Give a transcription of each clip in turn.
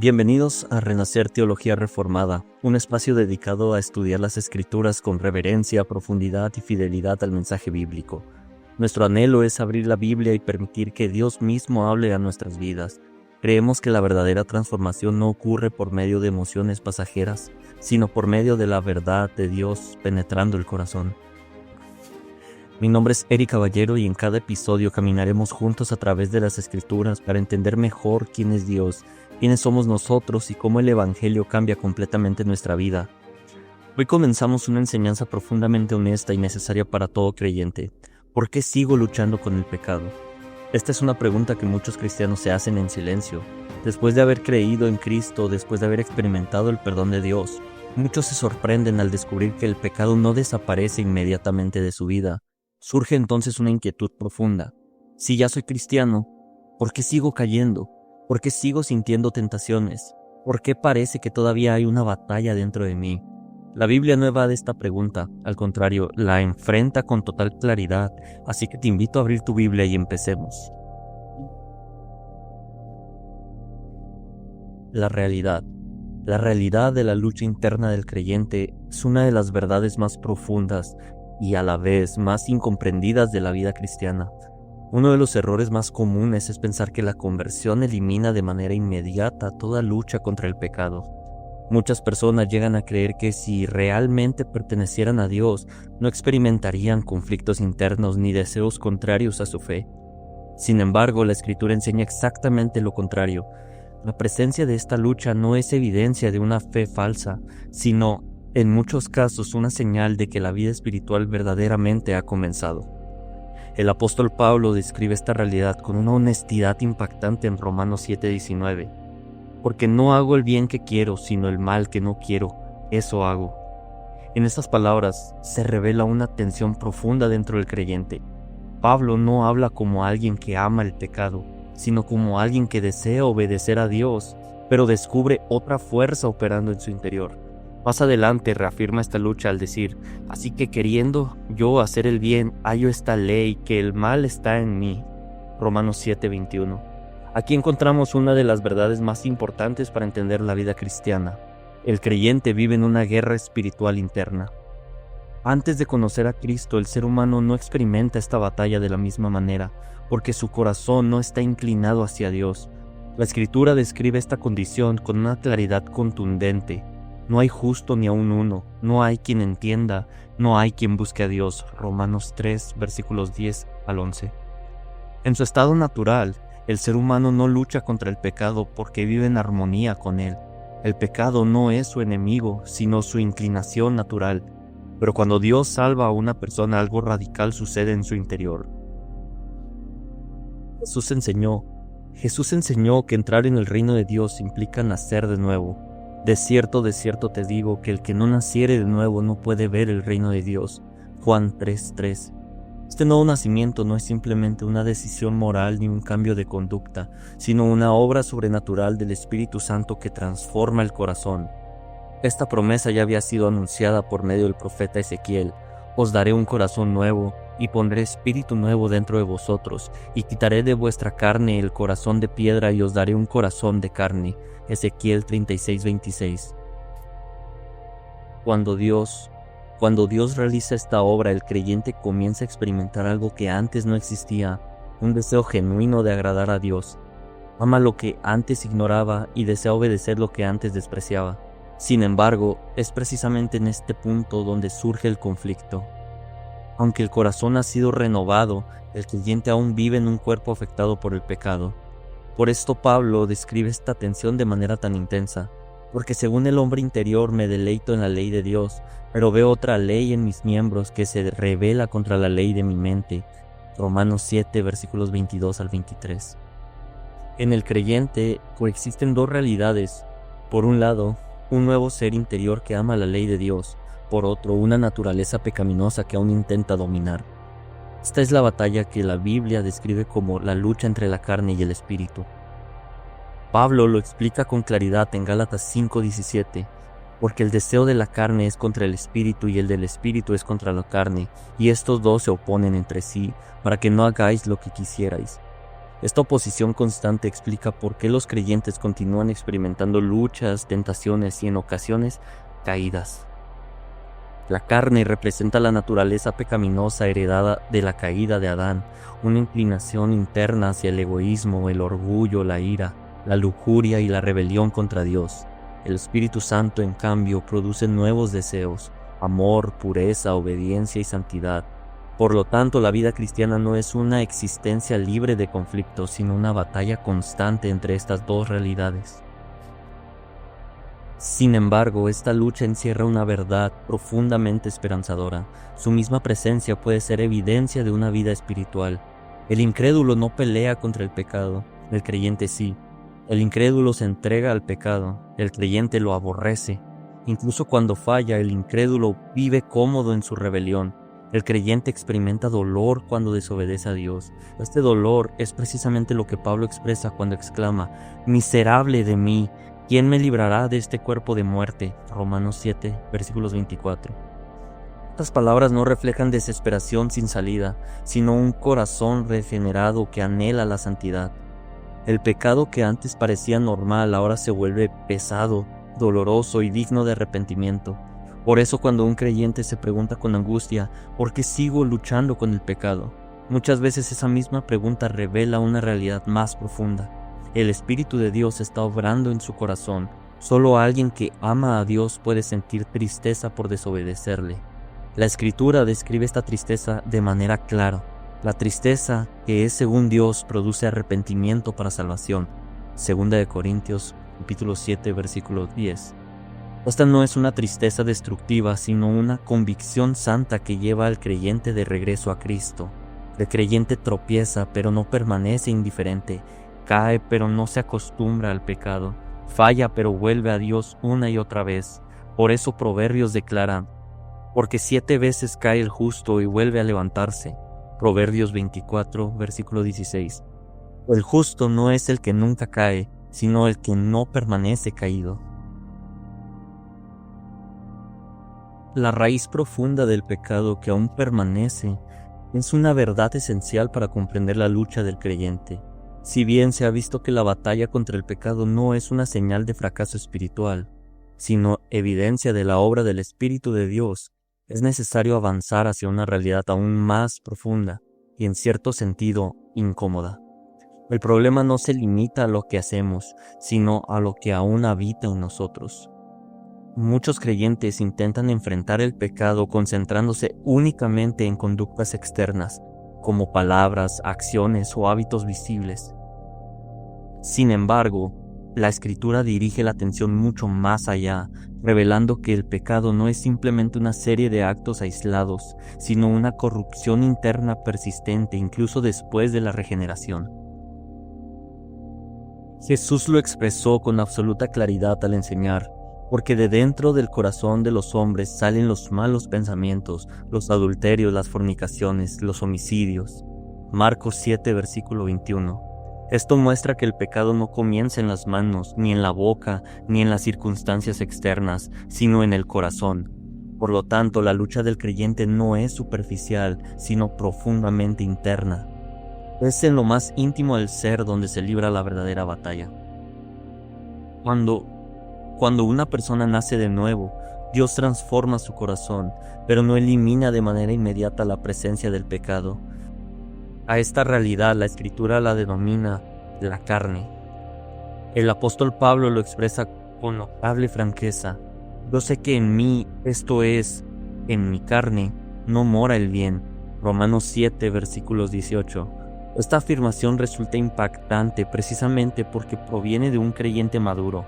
Bienvenidos a Renacer Teología Reformada, un espacio dedicado a estudiar las Escrituras con reverencia, profundidad y fidelidad al mensaje bíblico. Nuestro anhelo es abrir la Biblia y permitir que Dios mismo hable a nuestras vidas. Creemos que la verdadera transformación no ocurre por medio de emociones pasajeras, sino por medio de la verdad de Dios penetrando el corazón. Mi nombre es Eric Caballero y en cada episodio caminaremos juntos a través de las Escrituras para entender mejor quién es Dios, quiénes somos nosotros y cómo el Evangelio cambia completamente nuestra vida. Hoy comenzamos una enseñanza profundamente honesta y necesaria para todo creyente. ¿Por qué sigo luchando con el pecado? Esta es una pregunta que muchos cristianos se hacen en silencio. Después de haber creído en Cristo, después de haber experimentado el perdón de Dios, muchos se sorprenden al descubrir que el pecado no desaparece inmediatamente de su vida. Surge entonces una inquietud profunda. Si ya soy cristiano, ¿por qué sigo cayendo? ¿Por qué sigo sintiendo tentaciones? ¿Por qué parece que todavía hay una batalla dentro de mí? La Biblia no evade esta pregunta, al contrario, la enfrenta con total claridad, así que te invito a abrir tu Biblia y empecemos. La realidad de la lucha interna del creyente es una de las verdades más profundas y a la vez más incomprendidas de la vida cristiana. Uno de los errores más comunes es pensar que la conversión elimina de manera inmediata toda lucha contra el pecado. Muchas personas llegan a creer que si realmente pertenecieran a Dios, no experimentarían conflictos internos ni deseos contrarios a su fe. Sin embargo, la Escritura enseña exactamente lo contrario. La presencia de esta lucha no es evidencia de una fe falsa, sino, en muchos casos, una señal de que la vida espiritual verdaderamente ha comenzado. El apóstol Pablo describe esta realidad con una honestidad impactante en Romanos 7:19. Porque no hago el bien que quiero, sino el mal que no quiero, eso hago. En estas palabras se revela una tensión profunda dentro del creyente. Pablo no habla como alguien que ama el pecado, sino como alguien que desea obedecer a Dios, pero descubre otra fuerza operando en su interior. Más adelante reafirma esta lucha al decir, así que queriendo yo hacer el bien, hallo esta ley, que el mal está en mí. Romanos 7:21. Aquí encontramos una de las verdades más importantes para entender la vida cristiana. El creyente vive en una guerra espiritual interna. Antes de conocer a Cristo, el ser humano no experimenta esta batalla de la misma manera, porque su corazón no está inclinado hacia Dios. La Escritura describe esta condición con una claridad contundente. No hay justo ni aun uno, no hay quien entienda, no hay quien busque a Dios. Romanos 3, versículos 10 al 11. En su estado natural, el ser humano no lucha contra el pecado porque vive en armonía con él. El pecado no es su enemigo, sino su inclinación natural. Pero cuando Dios salva a una persona, algo radical sucede en su interior. Jesús enseñó que entrar en el reino de Dios implica nacer de nuevo. De cierto te digo que el que no naciere de nuevo no puede ver el reino de Dios. Juan 3:3. Este nuevo nacimiento no es simplemente una decisión moral ni un cambio de conducta, sino una obra sobrenatural del Espíritu Santo que transforma el corazón. Esta promesa ya había sido anunciada por medio del profeta Ezequiel. Os daré un corazón nuevo y pondré espíritu nuevo dentro de vosotros, y quitaré de vuestra carne el corazón de piedra y os daré un corazón de carne. Ezequiel 36:26. Cuando Dios realiza esta obra, el creyente comienza a experimentar algo que antes no existía, un deseo genuino de agradar a Dios. Ama lo que antes ignoraba y desea obedecer lo que antes despreciaba. Sin embargo, es precisamente en este punto donde surge el conflicto. Aunque el corazón ha sido renovado, el creyente aún vive en un cuerpo afectado por el pecado. Por esto Pablo describe esta tensión de manera tan intensa. Porque según el hombre interior me deleito en la ley de Dios, pero veo otra ley en mis miembros que se rebela contra la ley de mi mente. Romanos 7, versículos 22 al 23. En el creyente coexisten dos realidades. Por un lado, un nuevo ser interior que ama la ley de Dios. Por otro, una naturaleza pecaminosa que aún intenta dominar. Esta es la batalla que la Biblia describe como la lucha entre la carne y el espíritu. Pablo lo explica con claridad en Gálatas 5:17, porque el deseo de la carne es contra el espíritu y el del espíritu es contra la carne, y estos dos se oponen entre sí, para que no hagáis lo que quisierais. Esta oposición constante explica por qué los creyentes continúan experimentando luchas, tentaciones y en ocasiones caídas. La carne representa la naturaleza pecaminosa heredada de la caída de Adán, una inclinación interna hacia el egoísmo, el orgullo, la ira, la lujuria y la rebelión contra Dios. El Espíritu Santo, en cambio, produce nuevos deseos, amor, pureza, obediencia y santidad. Por lo tanto, la vida cristiana no es una existencia libre de conflictos, sino una batalla constante entre estas dos realidades. Sin embargo, esta lucha encierra una verdad profundamente esperanzadora. Su misma presencia puede ser evidencia de una vida espiritual. El incrédulo no pelea contra el pecado, el creyente sí. El incrédulo se entrega al pecado, el creyente lo aborrece. Incluso cuando falla, el incrédulo vive cómodo en su rebelión. El creyente experimenta dolor cuando desobedece a Dios. Este dolor es precisamente lo que Pablo expresa cuando exclama: «Miserable de mí, ¿quién me librará de este cuerpo de muerte?». Romanos 7, versículos 24. Estas palabras no reflejan desesperación sin salida, sino un corazón regenerado que anhela la santidad. El pecado que antes parecía normal ahora se vuelve pesado, doloroso y digno de arrepentimiento. Por eso cuando un creyente se pregunta con angustia: ¿por qué sigo luchando con el pecado?, muchas veces esa misma pregunta revela una realidad más profunda. El Espíritu de Dios está obrando en su corazón. Solo alguien que ama a Dios puede sentir tristeza por desobedecerle. La Escritura describe esta tristeza de manera clara. La tristeza que es según Dios produce arrepentimiento para salvación. 2 Corintios capítulo 7, versículo 10. Esta no es una tristeza destructiva, sino una convicción santa que lleva al creyente de regreso a Cristo. El creyente tropieza, pero no permanece indiferente. Cae, pero no se acostumbra al pecado. Falla, pero vuelve a Dios una y otra vez. Por eso Proverbios declara: «Porque 7 veces cae el justo y vuelve a levantarse». Proverbios 24, versículo 16. El justo no es el que nunca cae, sino el que no permanece caído. La raíz profunda del pecado que aún permanece es una verdad esencial para comprender la lucha del creyente. Si bien se ha visto que la batalla contra el pecado no es una señal de fracaso espiritual, sino evidencia de la obra del Espíritu de Dios, es necesario avanzar hacia una realidad aún más profunda y en cierto sentido incómoda. El problema no se limita a lo que hacemos, sino a lo que aún habita en nosotros. Muchos creyentes intentan enfrentar el pecado concentrándose únicamente en conductas externas, como palabras, acciones o hábitos visibles. Sin embargo, la Escritura dirige la atención mucho más allá, revelando que el pecado no es simplemente una serie de actos aislados, sino una corrupción interna persistente incluso después de la regeneración. Jesús lo expresó con absoluta claridad al enseñar: «Porque de dentro del corazón de los hombres salen los malos pensamientos, los adulterios, las fornicaciones, los homicidios». Marcos 7, versículo 21. Esto muestra que el pecado no comienza en las manos, ni en la boca, ni en las circunstancias externas, sino en el corazón. Por lo tanto, la lucha del creyente no es superficial, sino profundamente interna. Es en lo más íntimo del ser donde se libra la verdadera batalla. Cuando una persona nace de nuevo, Dios transforma su corazón, pero no elimina de manera inmediata la presencia del pecado. A esta realidad la Escritura la denomina la carne. El apóstol Pablo lo expresa con notable franqueza: «Yo sé que en mí, esto es, en mi carne, no mora el bien». Romanos 7, versículos 18. Esta afirmación resulta impactante precisamente porque proviene de un creyente maduro.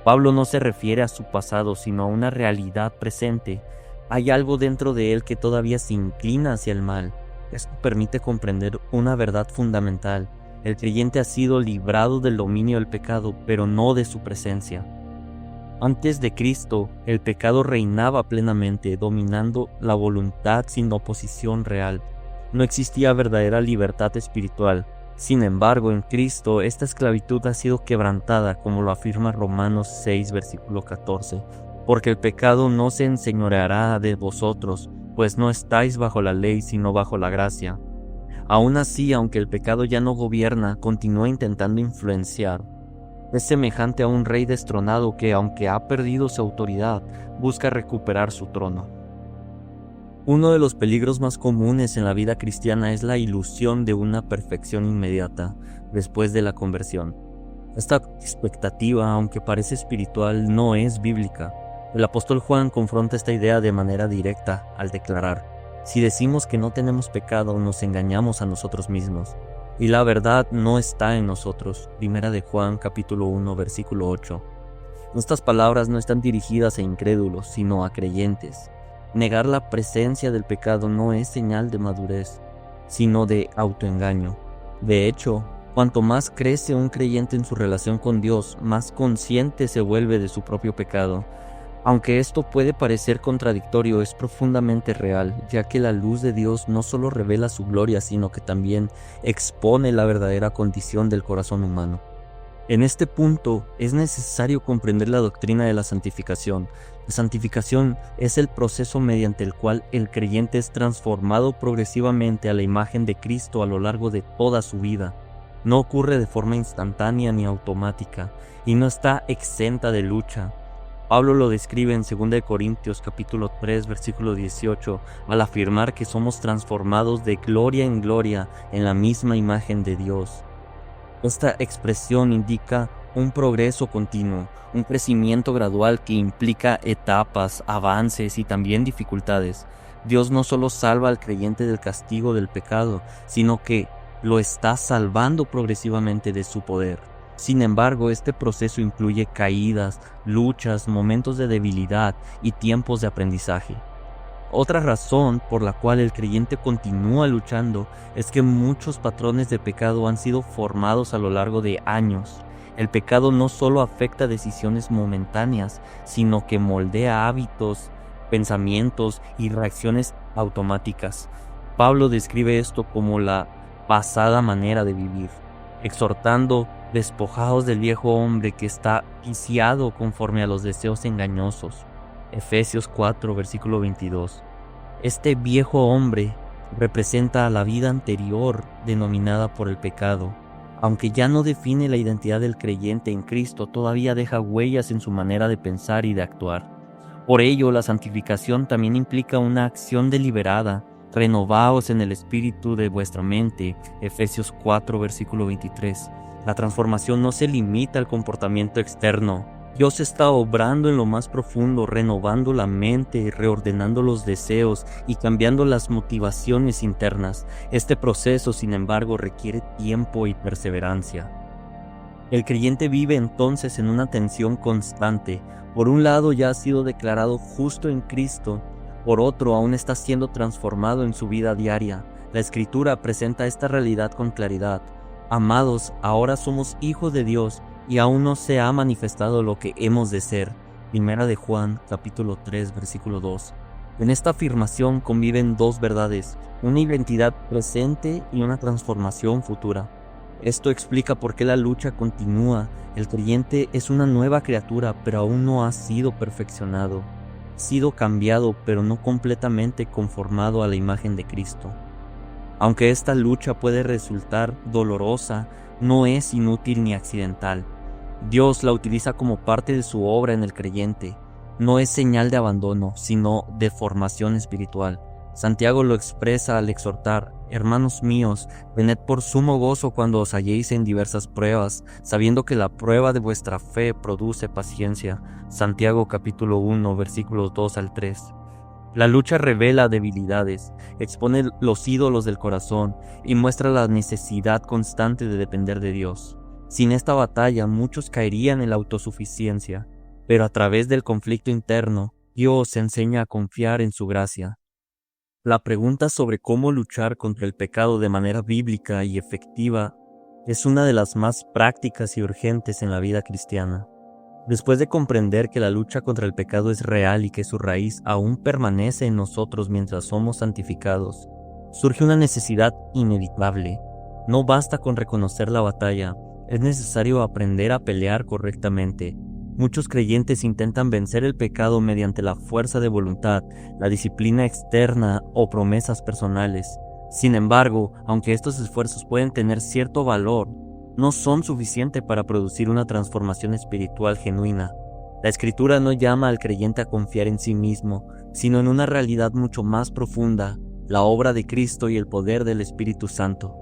Pablo no se refiere a su pasado, sino a una realidad presente. Hay algo dentro de él que todavía se inclina hacia el mal. Esto permite comprender una verdad fundamental: el creyente ha sido librado del dominio del pecado, pero no de su presencia. Antes de Cristo, el pecado reinaba plenamente, dominando la voluntad sin oposición real. No existía verdadera libertad espiritual. Sin embargo, en Cristo, esta esclavitud ha sido quebrantada, como lo afirma Romanos 6, versículo 14. «Porque el pecado no se enseñoreará de vosotros, pues no estáis bajo la ley, sino bajo la gracia». Aún así, aunque el pecado ya no gobierna, continúa intentando influenciar. Es semejante a un rey destronado que, aunque ha perdido su autoridad, busca recuperar su trono. Uno de los peligros más comunes en la vida cristiana es la ilusión de una perfección inmediata después de la conversión. Esta expectativa, aunque parece espiritual, no es bíblica. El apóstol Juan confronta esta idea de manera directa al declarar: si decimos que no tenemos pecado, nos engañamos a nosotros mismos, y la verdad no está en nosotros. Primera de Juan, capítulo 1, versículo 8. Estas palabras no están dirigidas a incrédulos, sino a creyentes. Negar la presencia del pecado no es señal de madurez, sino de autoengaño. De hecho, cuanto más crece un creyente en su relación con Dios, más consciente se vuelve de su propio pecado. Aunque esto puede parecer contradictorio, es profundamente real, ya que la luz de Dios no solo revela su gloria, sino que también expone la verdadera condición del corazón humano. En este punto, es necesario comprender la doctrina de la santificación. La santificación es el proceso mediante el cual el creyente es transformado progresivamente a la imagen de Cristo a lo largo de toda su vida. No ocurre de forma instantánea ni automática, y no está exenta de lucha. Pablo lo describe en 2 Corintios capítulo 3 versículo 18 al afirmar que somos transformados de gloria en gloria en la misma imagen de Dios. Esta expresión indica un progreso continuo, un crecimiento gradual que implica etapas, avances y también dificultades. Dios no solo salva al creyente del castigo del pecado, sino que lo está salvando progresivamente de su poder. Sin embargo, este proceso incluye caídas, luchas, momentos de debilidad y tiempos de aprendizaje. Otra razón por la cual el creyente continúa luchando es que muchos patrones de pecado han sido formados a lo largo de años. El pecado no solo afecta decisiones momentáneas, sino que moldea hábitos, pensamientos y reacciones automáticas. Pablo describe esto como la pasada manera de vivir, exhortando: despojaos del viejo hombre que está viciado conforme a los deseos engañosos. Efesios 4, versículo 22. Este viejo hombre representa a la vida anterior denominada por el pecado. Aunque ya no define la identidad del creyente en Cristo, todavía deja huellas en su manera de pensar y de actuar. Por ello, la santificación también implica una acción deliberada. Renovaos en el espíritu de vuestra mente. Efesios 4, versículo 23. La transformación no se limita al comportamiento externo. Dios está obrando en lo más profundo, renovando la mente, reordenando los deseos y cambiando las motivaciones internas. Este proceso, sin embargo, requiere tiempo y perseverancia. El creyente vive entonces en una tensión constante. Por un lado, ya ha sido declarado justo en Cristo. Por otro, aún está siendo transformado en su vida diaria. La Escritura presenta esta realidad con claridad. Amados, ahora somos hijos de Dios, y aún no se ha manifestado lo que hemos de ser. Primera de Juan, capítulo 3, versículo 2. En esta afirmación conviven dos verdades, una identidad presente y una transformación futura. Esto explica por qué la lucha continúa. El creyente es una nueva criatura, pero aún no ha sido perfeccionado. Ha sido cambiado, pero no completamente conformado a la imagen de Cristo. Aunque esta lucha puede resultar dolorosa, no es inútil ni accidental. Dios la utiliza como parte de su obra en el creyente. No es señal de abandono, sino de formación espiritual. Santiago lo expresa al exhortar: hermanos míos, tened por sumo gozo cuando os halléis en diversas pruebas, sabiendo que la prueba de vuestra fe produce paciencia. Santiago capítulo 1, versículos 2 al 3. La lucha revela debilidades, expone los ídolos del corazón y muestra la necesidad constante de depender de Dios. Sin esta batalla, muchos caerían en la autosuficiencia, pero a través del conflicto interno, Dios enseña a confiar en su gracia. La pregunta sobre cómo luchar contra el pecado de manera bíblica y efectiva es una de las más prácticas y urgentes en la vida cristiana. Después de comprender que la lucha contra el pecado es real y que su raíz aún permanece en nosotros mientras somos santificados, surge una necesidad inevitable. No basta con reconocer la batalla, es necesario aprender a pelear correctamente. Muchos creyentes intentan vencer el pecado mediante la fuerza de voluntad, la disciplina externa o promesas personales. Sin embargo, aunque estos esfuerzos pueden tener cierto valor, no son suficientes para producir una transformación espiritual genuina. La Escritura no llama al creyente a confiar en sí mismo, sino en una realidad mucho más profunda, la obra de Cristo y el poder del Espíritu Santo.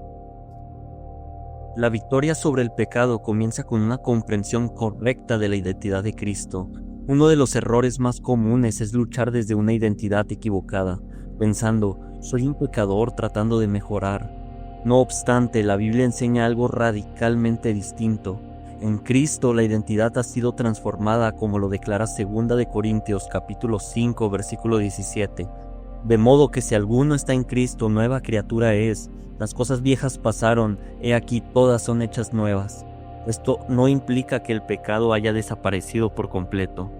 La victoria sobre el pecado comienza con una comprensión correcta de la identidad de Cristo. Uno de los errores más comunes es luchar desde una identidad equivocada, pensando, soy un pecador tratando de mejorar. No obstante, la Biblia enseña algo radicalmente distinto. En Cristo la identidad ha sido transformada, como lo declara 2 de Corintios capítulo 5 versículo 17. De modo que si alguno está en Cristo, nueva criatura es. Las cosas viejas pasaron, he aquí todas son hechas nuevas. Esto no implica que el pecado haya desaparecido por completo,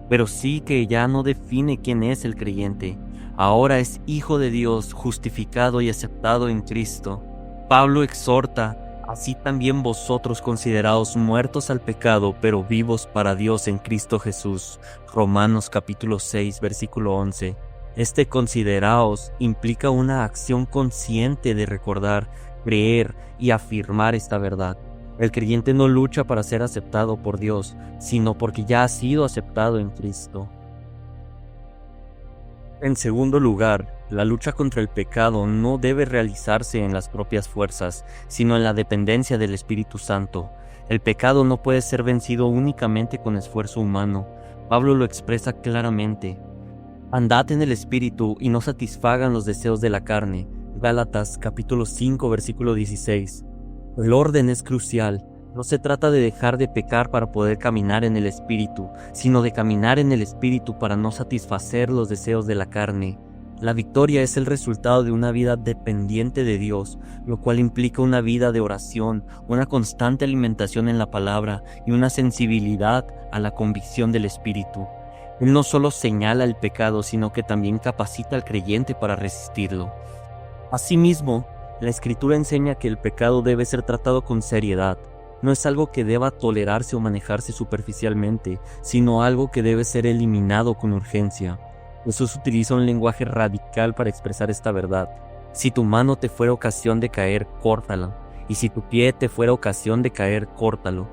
pero sí que ya no define quién es el creyente. Ahora es hijo de Dios, justificado y aceptado en Cristo. Pablo exhorta, así también vosotros consideraos muertos al pecado, pero vivos para Dios en Cristo Jesús. Romanos capítulo 6, versículo 11. Este consideraos implica una acción consciente de recordar, creer y afirmar esta verdad. El creyente no lucha para ser aceptado por Dios, sino porque ya ha sido aceptado en Cristo. En segundo lugar, la lucha contra el pecado no debe realizarse en las propias fuerzas, sino en la dependencia del Espíritu Santo. El pecado no puede ser vencido únicamente con esfuerzo humano. Pablo lo expresa claramente. Andad en el Espíritu y no satisfagan los deseos de la carne. Gálatas capítulo 5 versículo 16. El orden es crucial. No se trata de dejar de pecar para poder caminar en el Espíritu, sino de caminar en el Espíritu para no satisfacer los deseos de la carne. La victoria es el resultado de una vida dependiente de Dios, lo cual implica una vida de oración, una constante alimentación en la palabra y una sensibilidad a la convicción del Espíritu. Él no solo señala el pecado, sino que también capacita al creyente para resistirlo. Asimismo, la Escritura enseña que el pecado debe ser tratado con seriedad. No es algo que deba tolerarse o manejarse superficialmente, sino algo que debe ser eliminado con urgencia. Jesús utiliza un lenguaje radical para expresar esta verdad. Si tu mano te fuera ocasión de caer, córtala, y si tu pie te fuera ocasión de caer, córtalo.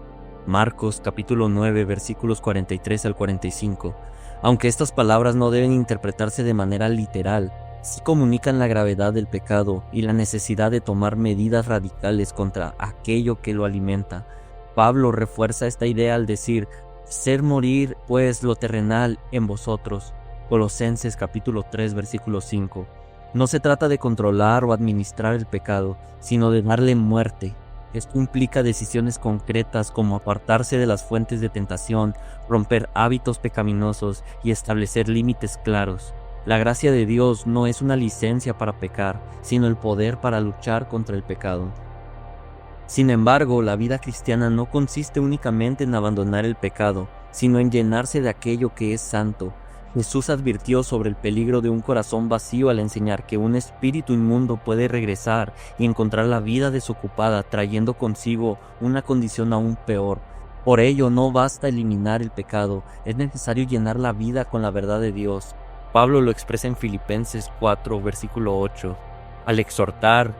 Marcos capítulo 9 versículos 43 al 45. Aunque estas palabras no deben interpretarse de manera literal, sí comunican la gravedad del pecado y la necesidad de tomar medidas radicales contra aquello que lo alimenta. Pablo refuerza esta idea al decir, ser morir pues lo terrenal en vosotros. Colosenses capítulo 3 versículo 5. No se trata de controlar o administrar el pecado, sino de darle muerte. Esto implica decisiones concretas como apartarse de las fuentes de tentación, romper hábitos pecaminosos y establecer límites claros. La gracia de Dios no es una licencia para pecar, sino el poder para luchar contra el pecado. Sin embargo, la vida cristiana no consiste únicamente en abandonar el pecado, sino en llenarse de aquello que es santo. Jesús advirtió sobre el peligro de un corazón vacío al enseñar que un espíritu inmundo puede regresar y encontrar la vida desocupada, trayendo consigo una condición aún peor. Por ello, no basta eliminar el pecado, es necesario llenar la vida con la verdad de Dios. Pablo lo expresa en Filipenses 4, versículo 8. Al exhortar,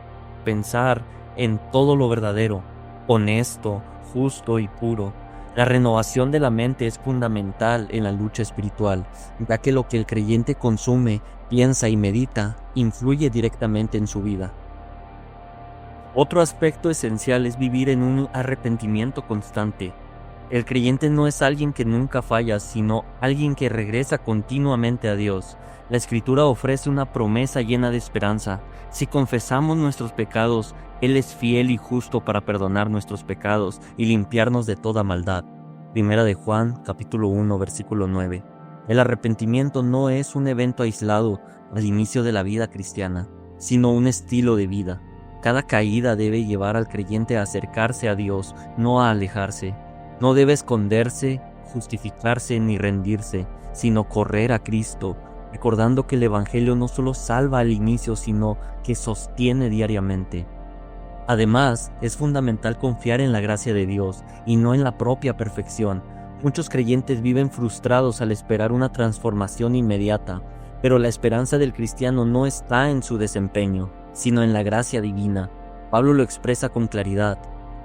pensar en todo lo verdadero, honesto, justo y puro. La renovación de la mente es fundamental en la lucha espiritual, ya que lo que el creyente consume, piensa y medita influye directamente en su vida. Otro aspecto esencial es vivir en un arrepentimiento constante. El creyente no es alguien que nunca falla, sino alguien que regresa continuamente a Dios. La Escritura ofrece una promesa llena de esperanza. Si confesamos nuestros pecados, Él es fiel y justo para perdonar nuestros pecados y limpiarnos de toda maldad. Primera de Juan, capítulo 1, versículo 9. El arrepentimiento no es un evento aislado al inicio de la vida cristiana, sino un estilo de vida. Cada caída debe llevar al creyente a acercarse a Dios, no a alejarse. No debe esconderse, justificarse ni rendirse, sino correr a Cristo, recordando que el Evangelio no solo salva al inicio, sino que sostiene diariamente. Además, es fundamental confiar en la gracia de Dios y no en la propia perfección. Muchos creyentes viven frustrados al esperar una transformación inmediata, pero la esperanza del cristiano no está en su desempeño, sino en la gracia divina. Pablo lo expresa con claridad: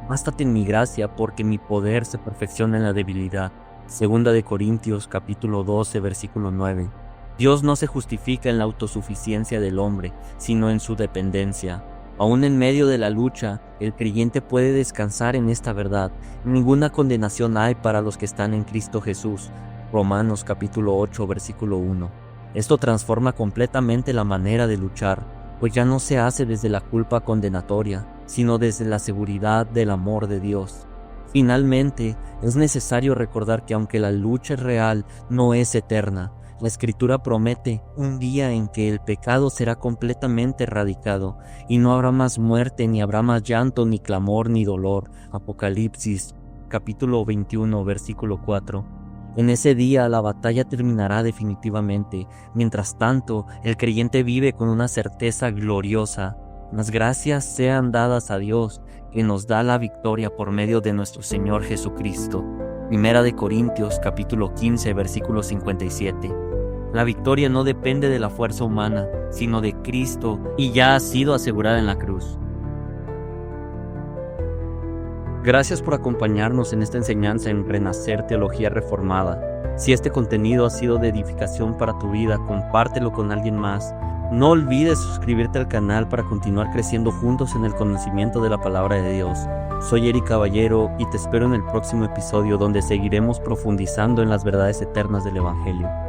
bástate en mi gracia, porque mi poder se perfecciona en la debilidad. Segunda de Corintios capítulo 12, versículo 9. Dios no se justifica en la autosuficiencia del hombre, sino en su dependencia. Aún en medio de la lucha, el creyente puede descansar en esta verdad. Ninguna condenación hay para los que están en Cristo Jesús. Romanos capítulo 8, versículo 1. Esto transforma completamente la manera de luchar, pues ya no se hace desde la culpa condenatoria, sino desde la seguridad del amor de Dios. Finalmente, es necesario recordar que aunque la lucha es real, no es eterna. La Escritura promete un día en que el pecado será completamente erradicado y no habrá más muerte, ni habrá más llanto, ni clamor, ni dolor. Apocalipsis capítulo 21, versículo 4. En ese día la batalla terminará definitivamente. Mientras tanto, el creyente vive con una certeza gloriosa. Las gracias sean dadas a Dios, que nos da la victoria por medio de nuestro Señor Jesucristo. Primera de Corintios capítulo 15, versículo 57. La victoria no depende de la fuerza humana, sino de Cristo, y ya ha sido asegurada en la cruz. Gracias por acompañarnos en esta enseñanza en Renacer Teología Reformada. Si este contenido ha sido de edificación para tu vida, compártelo con alguien más. No olvides suscribirte al canal para continuar creciendo juntos en el conocimiento de la palabra de Dios. Soy Eric Caballero y te espero en el próximo episodio, donde seguiremos profundizando en las verdades eternas del Evangelio.